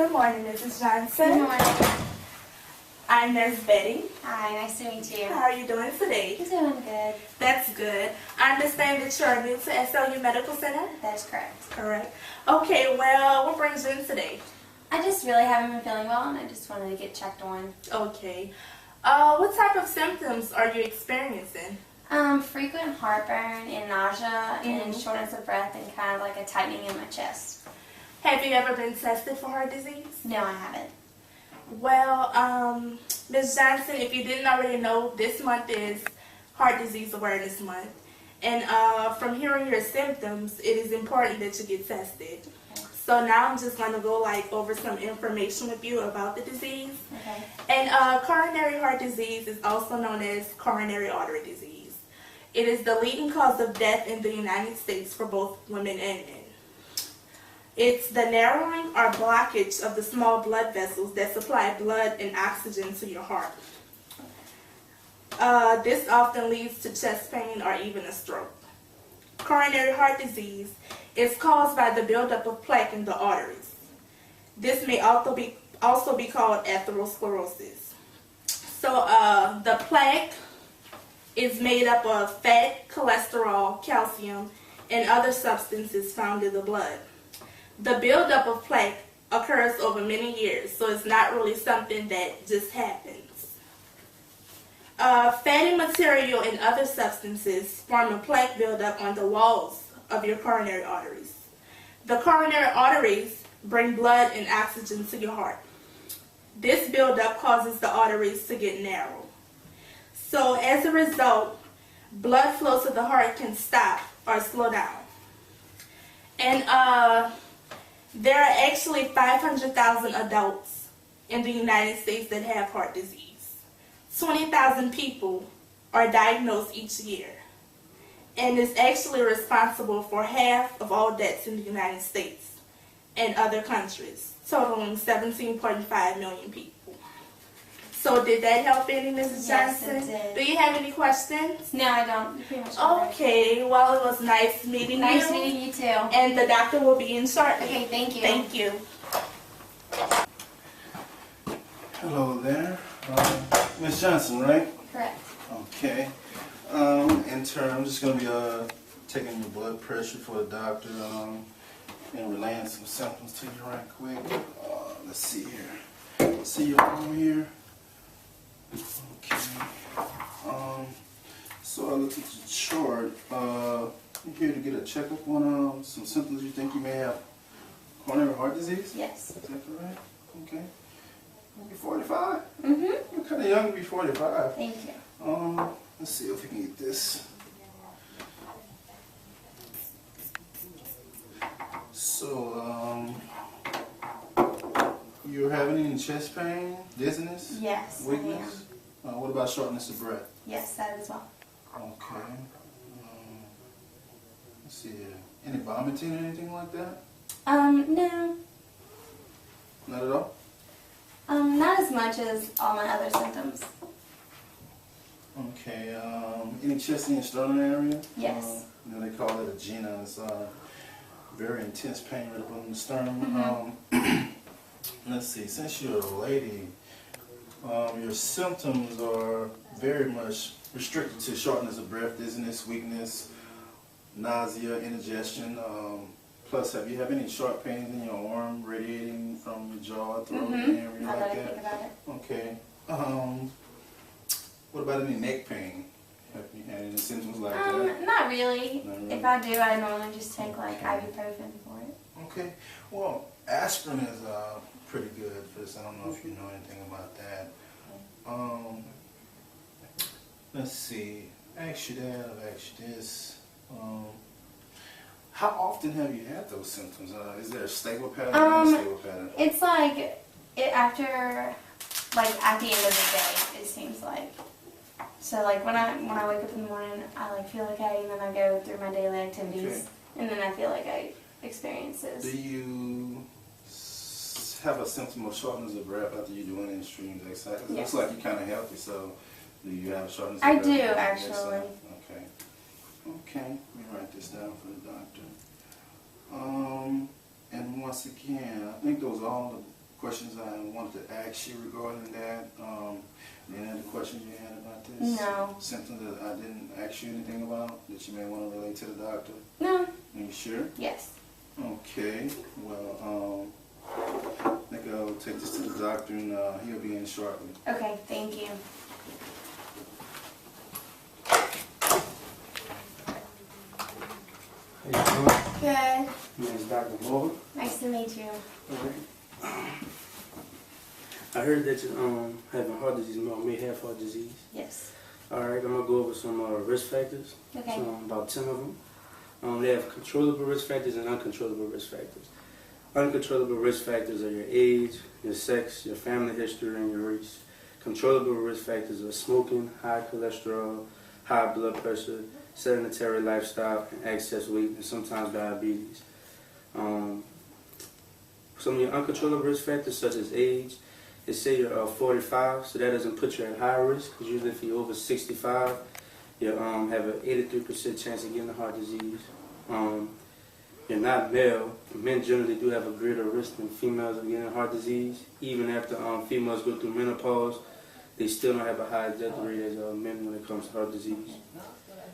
Good morning, Mrs. Johnson. Good morning. I'm Nurse Betty. Hi, nice to meet you. How are you doing today? I'm doing good. That's good. I understand that you're new to SLU Medical Center? That's correct. Correct. Okay, well, what brings you in today? I just really haven't been feeling well and I just wanted to get checked on. Okay. What type of symptoms are you experiencing? Frequent heartburn and nausea and shortness of breath and kind of like a tightening in my chest. Have you ever been tested for heart disease? No, I haven't. Well, Ms. Johnson, if you didn't already know, this month is Heart Disease Awareness Month. And from hearing your symptoms, it is important that you get tested. Okay. So now I'm just going to go over some information with you about the disease. Okay. And coronary heart disease is also known as coronary artery disease. It is the leading cause of death in the United States for both women and men. It's the narrowing or blockage of the small blood vessels that supply blood and oxygen to your heart. This often leads to chest pain or even a stroke. Coronary heart disease is caused by the buildup of plaque in the arteries. This may also be called atherosclerosis. So the plaque is made up of fat, cholesterol, calcium, and other substances found in the blood. The buildup of plaque occurs over many years, so it's not really something that just happens. Fatty material and other substances form a plaque buildup on the walls of your coronary arteries. The coronary arteries bring blood and oxygen to your heart. This buildup causes the arteries to get narrow. So as a result, blood flow to the heart can stop or slow down. And there are actually 500,000 adults in the United States that have heart disease. 20,000 people are diagnosed each year. And it's actually responsible for half of all deaths in the United States and other countries, totaling 17.5 million people. So did that help any, Mrs. Johnson? Yes, it did. Do you have any questions? No, I don't. You pretty much covered it. Okay, well, it was nice meeting you. Nice meeting you too. And the doctor will be in shortly. Okay, thank you. Thank you. Hello there. Ms. Johnson, right? Correct. Okay. In turn, I'm just going to be taking your blood pressure for the doctor and relaying some symptoms to you right quick. Let's see here. See your arm here. Okay. So I looked at your chart. You're here to get a checkup on some symptoms you think you may have coronary heart disease? Yes. Is that correct? Okay. You're 45? Mm-hmm. You're kind of young to be 45. Thank you. Let's see if we can get this. So, you're having any chest pain, dizziness? Yes, weakness? What about shortness of breath? Yes, that as well. Okay. Let's see here. Any vomiting or anything like that? No. Not at all? Not as much as all my other symptoms. Okay. Any chest in your sternum area? Yes. They call it a gena. It's very intense pain right up on the sternum. Let's see. Since you're a lady, your symptoms are very much restricted to shortness of breath, dizziness, weakness, nausea, indigestion. Plus, have you any sharp pains in your arm radiating from your jaw, throat, area I like gotta that? think about it. Okay. What about any neck pain? Have you had any symptoms like that? Not really. Not really? If I do, I normally just take like ibuprofen for it. Okay. Well, aspirin is pretty good for this. I don't know if you know anything about that. Let's see. Ask you that. I've asked you this. How often have you had those symptoms? Is there a stable pattern or unstable pattern? It's like at the end of the day, it seems like. So like when I wake up in the morning, I like feel okay, and then I go through my daily activities, and then I feel like I experience this. Do you have a symptom of shortness of breath after you do any extreme exercise? It looks like you're kind of healthy, so do you have shortness of breath? I do, after actually. exercise? Okay. Okay, let me write this down for the doctor. And once again, I think those are all questions I wanted to ask you regarding that? Any other questions you had about this? No. Symptoms that I didn't ask you anything about that you may want to relate to the doctor? No. Are you sure? Yes. Okay. Well, I think I'll take this to the doctor and he'll be in shortly. Okay, thank you. How you doing? Good. My name's Dr. Glover. Nice to meet you. I heard that you having heart disease, may have heart disease. Yes. Alright, I'm gonna go over some risk factors. Okay. About 10 of them. They have controllable risk factors and uncontrollable risk factors. Uncontrollable risk factors are your age, your sex, your family history, and your race. Controllable risk factors are smoking, high cholesterol, high blood pressure, sedentary lifestyle, and excess weight, and sometimes diabetes. Some of your uncontrollable risk factors, such as age, they say you're 45, so that doesn't put you at high risk, because usually if you're over 65, you have an 83% chance of getting heart disease. You're not male. Men generally do have a greater risk than females of getting heart disease. Even after females go through menopause, they still don't have a high death rate as men when it comes to heart disease.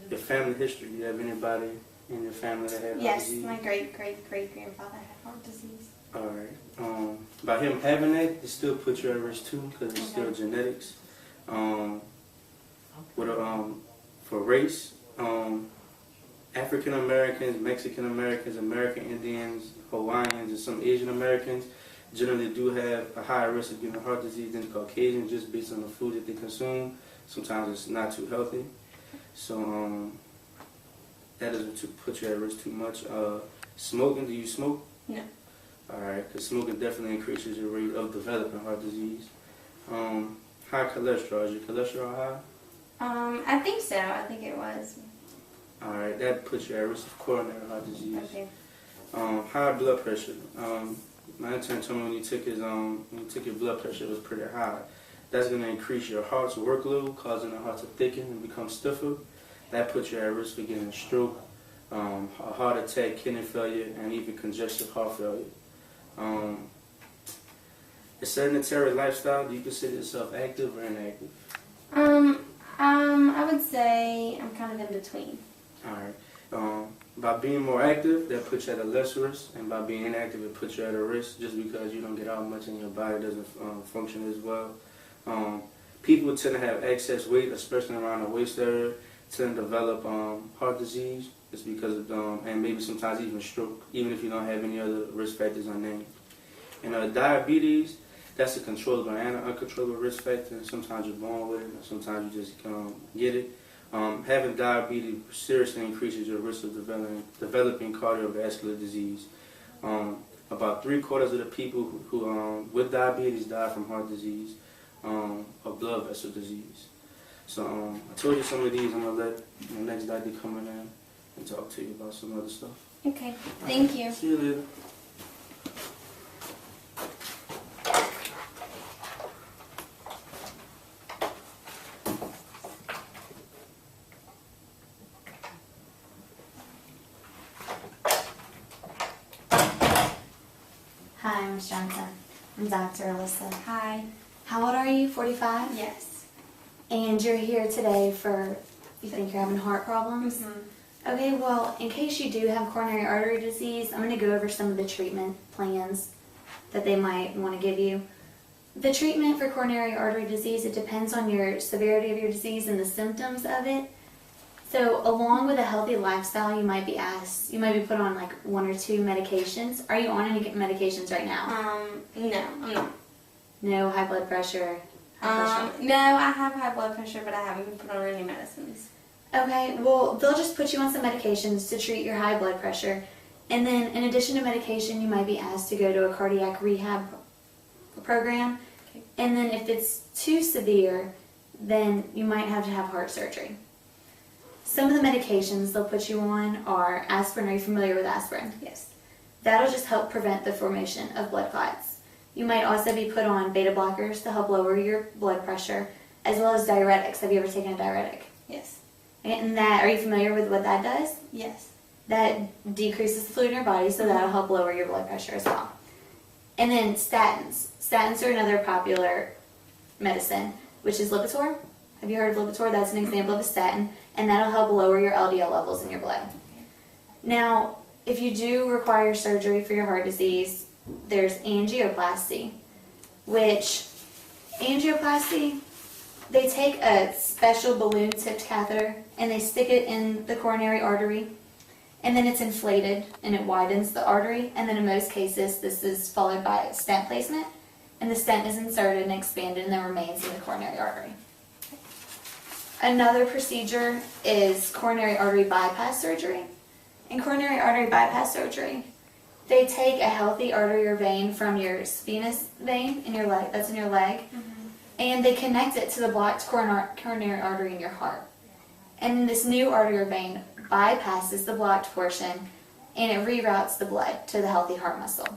Your family history, do you have anybody in your family that had heart disease? Yes, my great-great-great-grandfather had heart disease. Alright. By him having that, it still puts you at risk too, because it's still genetics. For race, African Americans, Mexican Americans, American Indians, Hawaiians, and some Asian Americans generally do have a higher risk of getting heart disease than Caucasians, just based on the food that they consume. Sometimes it's not too healthy. So that doesn't put you at risk too much. Smoking, do you smoke? No. Alright, because smoking definitely increases your rate of developing heart disease. High cholesterol, is your cholesterol high? I think so. I think it was. Alright, that puts you at risk of coronary heart disease. Okay. High blood pressure. My intern told me when you took your blood pressure, it was pretty high. That's going to increase your heart's workload, causing the heart to thicken and become stiffer. That puts you at risk for getting a stroke, a heart attack, kidney failure, and even congestive heart failure. A sedentary lifestyle, do you consider yourself active or inactive? I would say I'm kind of in between. Alright. By being more active, that puts you at a less risk, and by being inactive, it puts you at a risk just because you don't get out much and your body doesn't function as well. People tend to have excess weight, especially around the waist area, tend to develop heart disease. It's because of, and maybe sometimes even stroke, even if you don't have any other risk factors unnamed. And diabetes, that's a controllable and an uncontrollable risk factor, and sometimes you're born with it, and sometimes you just get it. Having diabetes seriously increases your risk of developing cardiovascular disease. About 3/4 of the people who with diabetes die from heart disease or blood vessel disease. So I told you some of these. I'm going to let the next doctor come in and talk to you about some other stuff. Okay, thank you. See you later. Hi, Ms. Johnson. I'm Dr. Alyssa. Hi. How old are you? 45? Yes. And you're here today for, you think you're having heart problems? Mm-hmm. Okay, well, in case you do have coronary artery disease, I'm going to go over some of the treatment plans that they might want to give you. The treatment for coronary artery disease, it depends on your severity of your disease and the symptoms of it. So along with a healthy lifestyle, you might be put on like 1 or 2 medications. Are you on any medications right now? No, I'm not. No high blood pressure? No, I have high blood pressure, but I haven't been put on any medicines. Okay, well, they'll just put you on some medications to treat your high blood pressure. And then in addition to medication, you might be asked to go to a cardiac rehab program. Okay. And then if it's too severe, then you might have to have heart surgery. Some of the medications they'll put you on are aspirin. Are you familiar with aspirin? Yes. That'll just help prevent the formation of blood clots. You might also be put on beta blockers to help lower your blood pressure, as well as diuretics. Have you ever taken a diuretic? Yes. And that, are you familiar with what that does? Yes. That decreases the fluid in your body, so that'll help lower your blood pressure as well. And then statins. Statins are another popular medicine, which is Lipitor. Have you heard of Lipitor? That's an example of a statin, and that'll help lower your LDL levels in your blood. Now, if you do require surgery for your heart disease, there's angioplasty, which angioplasty, they take a special balloon-tipped catheter and they stick it in the coronary artery, and then it's inflated and it widens the artery, and then in most cases this is followed by a stent placement, and the stent is inserted and expanded and then remains in the coronary artery. Another procedure is coronary artery bypass surgery. In coronary artery bypass surgery, they take a healthy artery or vein from your venous vein in your leg, that's in your leg, and they connect it to the blocked coronary artery in your heart. And this new artery or vein bypasses the blocked portion and it reroutes the blood to the healthy heart muscle.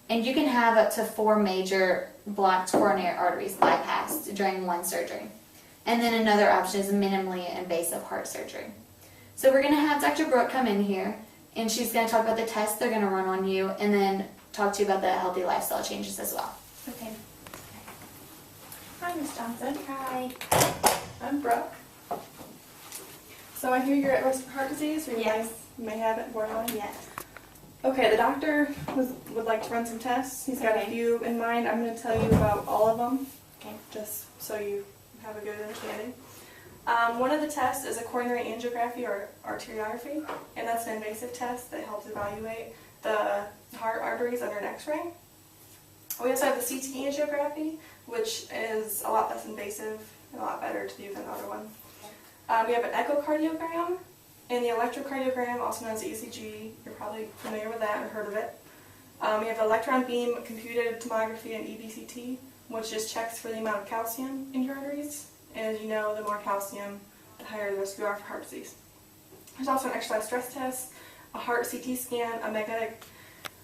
And you can have up to 4 major blocked coronary arteries bypassed during one surgery. And then another option is minimally invasive heart surgery. So we're going to have Dr. Brooke come in here, and she's going to talk about the tests they're going to run on you, and then talk to you about the healthy lifestyle changes as well. Okay. Hi, Ms. Johnson. Hi. I'm Brooke. So I hear you're at risk for heart disease, or Yes. you may have it borderline? Yes. Okay, the doctor would like to run some tests. He's got a Okay. few in mind. I'm going to tell you about all of them, Okay. just so you have a good understanding. One of the tests is a coronary angiography or arteriography, and that's an invasive test that helps evaluate the heart arteries under an x-ray. We also have the CT angiography, which is a lot less invasive and a lot better to do than the other one. We have an echocardiogram and the electrocardiogram, also known as ECG. You're probably familiar with that or heard of it. We have electron beam computed tomography and EBCT, which just checks for the amount of calcium in your arteries. And as you know, the more calcium, the higher the risk you are for heart disease. There's also an exercise stress test, a heart CT scan, a magnetic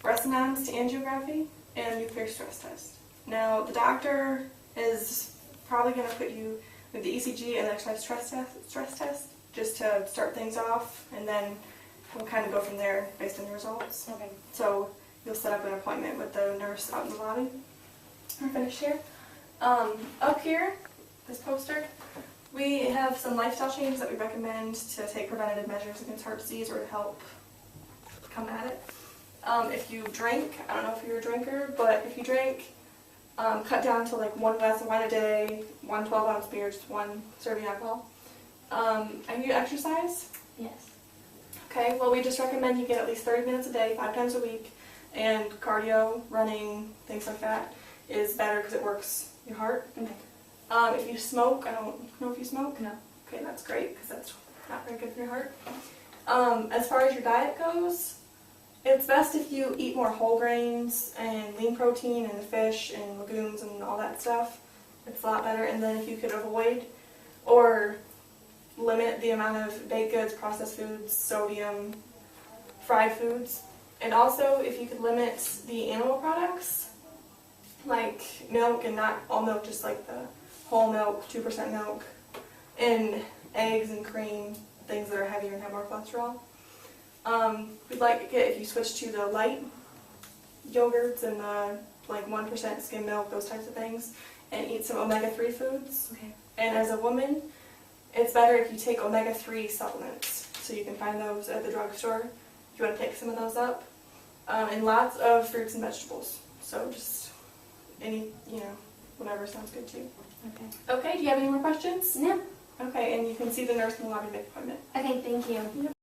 resonance angiography, and a nuclear stress test. Now, the doctor is probably going to put you with the ECG and the exercise stress test just to start things off, and then we'll kind of go from there based on the results. Okay. So you'll set up an appointment with the nurse out in the lobby. We're finished here. Up here, this poster, we have some lifestyle changes that we recommend to take preventative measures against heart disease or to help combat it. If you drink, I don't know if you're a drinker, but if you drink, cut down to like 1 glass of wine a day, 1 12-ounce beer, just 1 serving alcohol. And you exercise? Yes. Okay, well we just recommend you get at least 30 minutes a day, 5 times a week, and cardio, running, things like that is better because it works your heart. Okay. If you smoke, I don't know if you smoke. No. Okay, that's great because that's not very good for your heart. As far as your diet goes, it's best if you eat more whole grains and lean protein and fish and legumes and all that stuff. It's a lot better. And then if you could avoid or limit the amount of baked goods, processed foods, sodium, fried foods. And also if you could limit the animal products, like milk and not all milk, just like the whole milk, 2% milk, and eggs and cream, things that are heavier and have more cholesterol. We'd like it if you switch to the light yogurts and the like 1% skim milk, those types of things, and eat some omega-3 foods. Okay. And as a woman, it's better if you take omega-3 supplements. So you can find those at the drugstore if you want to pick some of those up. And lots of fruits and vegetables. So just any, whatever sounds good to you. Okay. Okay, do you have any more questions? No. Okay, and you can see the nurse in the lobby to make an appointment. Okay, thank you. Yep.